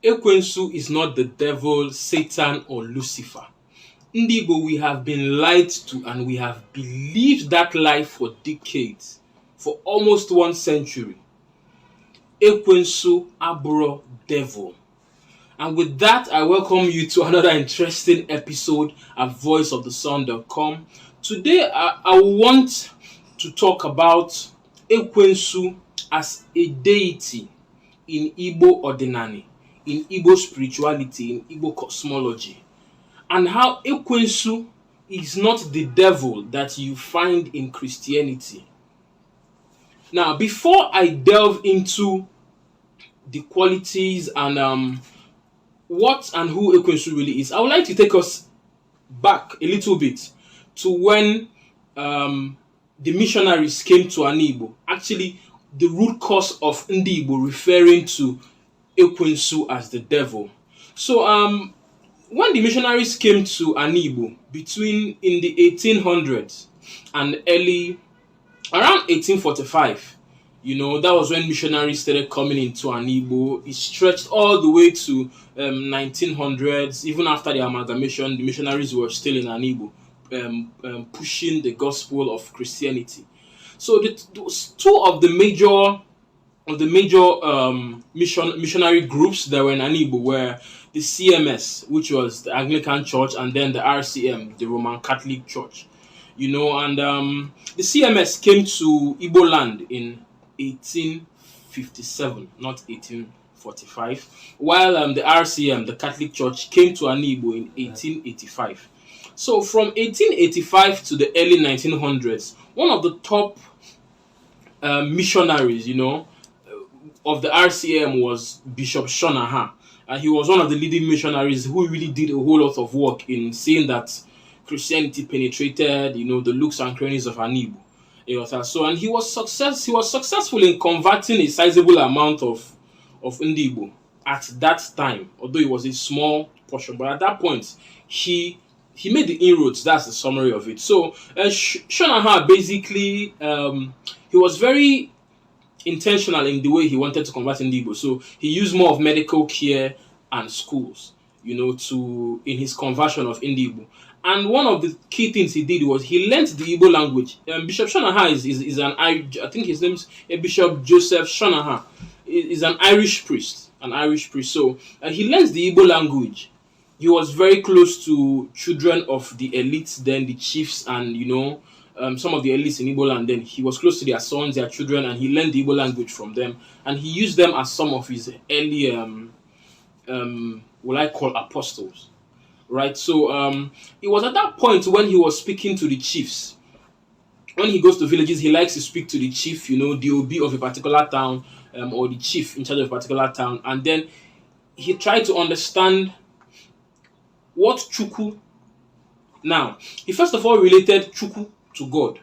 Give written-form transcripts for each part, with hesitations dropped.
Ekwensu is not the devil, Satan, or Lucifer. Ndi Igbo, we have been lied to and we have believed that lie for decades, for almost 1 century. Ekwensu aburo devil. And with that, I welcome you to another interesting episode at voiceofthesun.com. Today, I want to talk about Ekwensu as a deity in Igbo ordinary, in Igbo spirituality, in Igbo cosmology, and how Ekwensu is not the devil that you find in Christianity. Now, before I delve into the qualities and what and who Ekwensu really is, I would like to take us back a little bit to when the missionaries came to Igbo. Actually, the root cause of Ndi Igbo referring to Ekwensu as the devil. So, when the missionaries came to Igbo between in the 1800s and around 1845, that was when missionaries started coming into Igbo. It stretched all the way to 1900s. Even after the amalgamation, the missionaries were still in Igbo, pushing the gospel of Christianity. So two of the major missionary groups that were in Igbo were the CMS, which was the Anglican Church, and then the RCM, the Roman Catholic Church. And the CMS came to Igbo land in 1857, not 1845, while the RCM, the Catholic Church, came to Igbo in 1885. So from 1885 to the early 1900s, one of the top missionaries, of the RCM was Bishop Shanahan. And he was one of the leading missionaries who really did a whole lot of work in saying that Christianity penetrated, the looks and crannies of Igbo. So, and he was successful in converting a sizable amount of Ndi Igbo at that time, although it was a small portion. But at that point, he made the inroads. That's the summary of it. So, Shanahan basically, he was very intentional in the way he wanted to convert Ndi Igbo. So he used more of medical care and schools, in his conversion of Ndi Igbo. And one of the key things he did was he learned the Igbo language. Bishop Shanahan is an I think his name's Bishop Joseph Shanahan. Is an Irish priest. So he learns the Igbo language. He was very close to children of the elites, then the chiefs, and some of the elites in Igbo land. Then he was close to their sons, their children, and he learned the Igbo language from them. And he used them as some of his early, what I call apostles. Right? So it was at that point when he was speaking to the chiefs. When he goes to villages, he likes to speak to the chief, the OB of a particular town, or the chief in charge of a particular town. And then he tried to understand what Chukwu. Now, he first of all related Chukwu to God.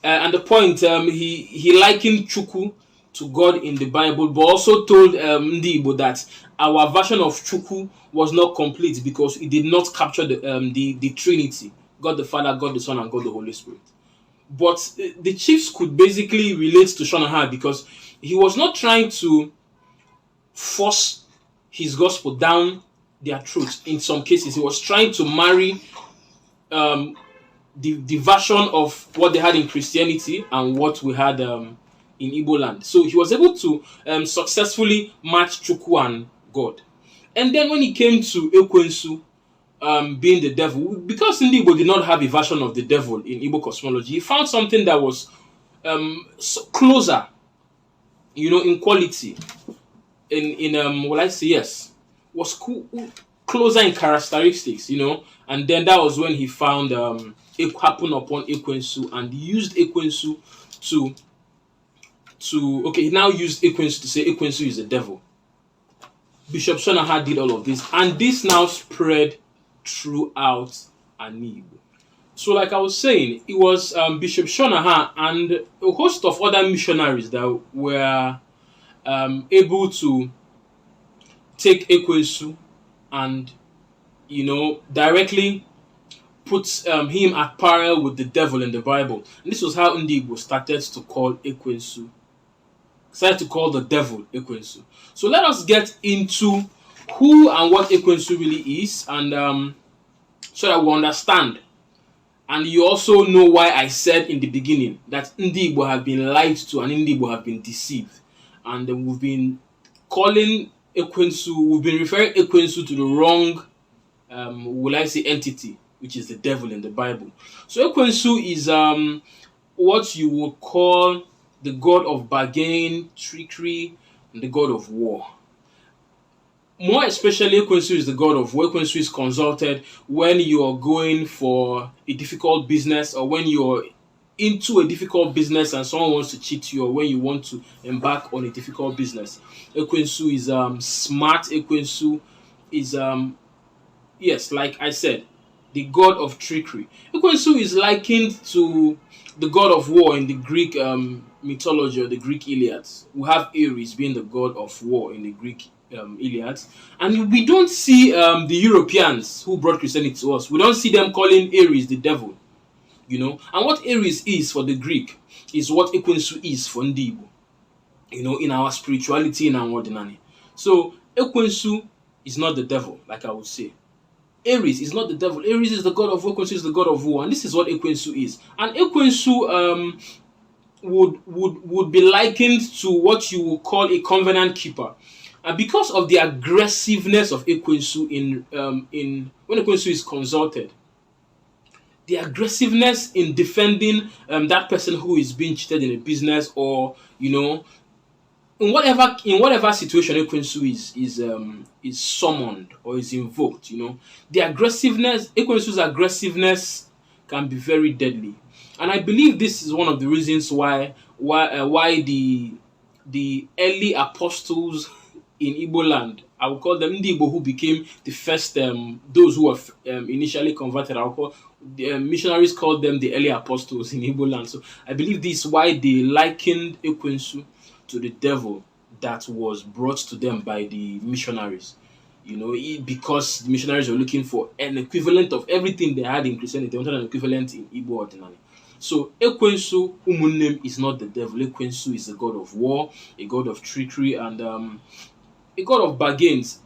And the point, he likened Chukwu to God in the Bible, but also told Ndi Igbo that our version of Chukwu was not complete because it did not capture the Trinity, God the Father, God the Son, and God the Holy Spirit. But the chiefs could basically relate to Shanahan because he was not trying to force his gospel down their throats. In some cases, he was trying to marry the version of what they had in Christianity and what we had in Igbo land. So he was able to successfully match Chukwu and God. And then when he came to Ekwensu, being the devil, because Ndi Igbo did not have a version of the devil in Igbo cosmology, he found something that was closer, in quality, was closer in characteristics, and then that was when he found happened upon Ekwensu, and he used Ekwensu he now used Ekwensu to say Ekwensu is the devil. Bishop Shanahan did all of this, and this now spread throughout Igbo. So like I was saying, it was Bishop Shanahan and a host of other missionaries that were able to take Ekwensu and directly puts him at parallel with the devil in the Bible. And this was how Ndi Igbo started to call Ekwensu decided to call the devil Ekwensu. So let us get into who and what Ekwensu really is, and so that we understand. And you also know why I said in the beginning that Ndi Igbo have been lied to and Ndi Igbo have been deceived. And we've been calling Ekwensu, we've been referring Ekwensu to the wrong, will I say, entity, which is the devil in the Bible. So Ekwensu is what you would call the god of bargain, trickery, and the god of war. More especially, Ekwensu is the god of war. Ekwensu is consulted when you are going for a difficult business, or when you're into a difficult business and someone wants to cheat you, or when you want to embark on a difficult business. Ekwensu is smart. Ekwensu is yes, like I said, the god of trickery. Ekwensu is likened to the god of war in the Greek mythology, or the Greek Iliads. We have Ares being the god of war in the Greek Iliads, and we don't see the Europeans who brought Christianity to us. We don't see them calling Ares the devil, you know. And what Ares is for the Greek is what Ekwensu is for Ndi Igbo, you know, in our spirituality, in our ordinary. So Ekwensu is not the devil, like I would say. Ares is not the devil. Ares is the god of war. Ekwensu is the god of war, and this is what Ekwensu is. And Ekwensu would be likened to what you would call a covenant keeper. And because of the aggressiveness of Ekwensu in when Ekwensu is consulted, the aggressiveness in defending that person who is being cheated in a business, or you know, in whatever situation Ekwensu is summoned or is invoked, you know, the aggressiveness, Ekwensu's aggressiveness can be very deadly. And I believe this is one of the reasons why the early apostles in Igbo land, I will call them Ndi Igbo, who became the first those who were initially converted. I will call the missionaries called them the early apostles in Igbo land. So I believe this is why they likened Ekwensu to the devil that was brought to them by the missionaries. You know, because the missionaries were looking for an equivalent of everything they had in Christianity. They wanted an equivalent in Igbo ordinary. So Ekwensu Umunnem is not the devil. Ekwensu is a god of war, a god of trickery, and a god of bargains.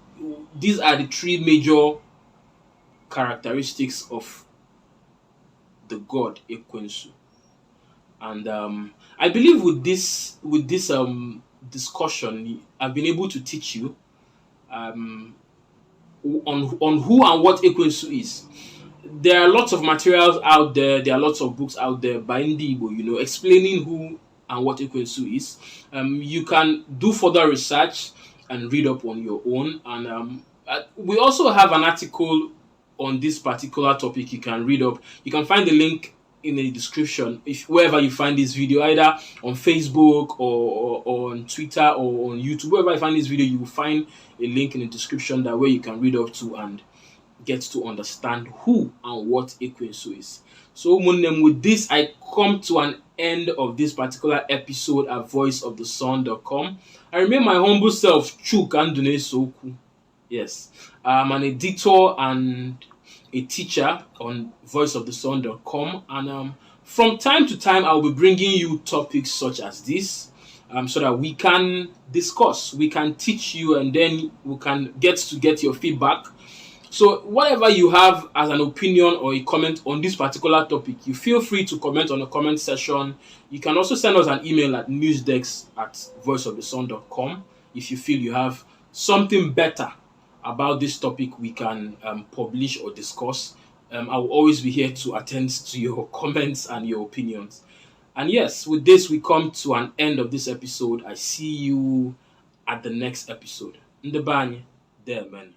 These are the three major characteristics of the god Ekwensu. And I believe with this discussion, I've been able to teach you on who and what Ekwensu is. There are lots of materials out there. There are lots of books out there by Ndi Igbo, you know, explaining who and what Ekwensu is. You can do further research and read up on your own. And we also have an article on this particular topic you can read up. You can find the link in the description, if wherever you find this video, either on Facebook or on Twitter or on YouTube. Wherever you find this video, you will find a link in the description that where you can read up to and get to understand who and what Ekwensu is. So with this, I come to an end of this particular episode at voiceofthesun.com. I remain my humble self, Chuk Andune Soku. Yes, I'm an editor and a teacher on voiceofthesun.com, and from time to time I'll be bringing you topics such as this, so that we can discuss, we can teach you, and then we can get your feedback. So whatever you have as an opinion or a comment on this particular topic, you feel free to comment on the comment section. You can also send us an email at newsdesk@voiceofthesun.com if you feel you have something better about this topic we can publish or discuss. I will always be here to attend to your comments and your opinions. And yes, with this, we come to an end of this episode. I see you at the next episode. Ndebanye, there, man.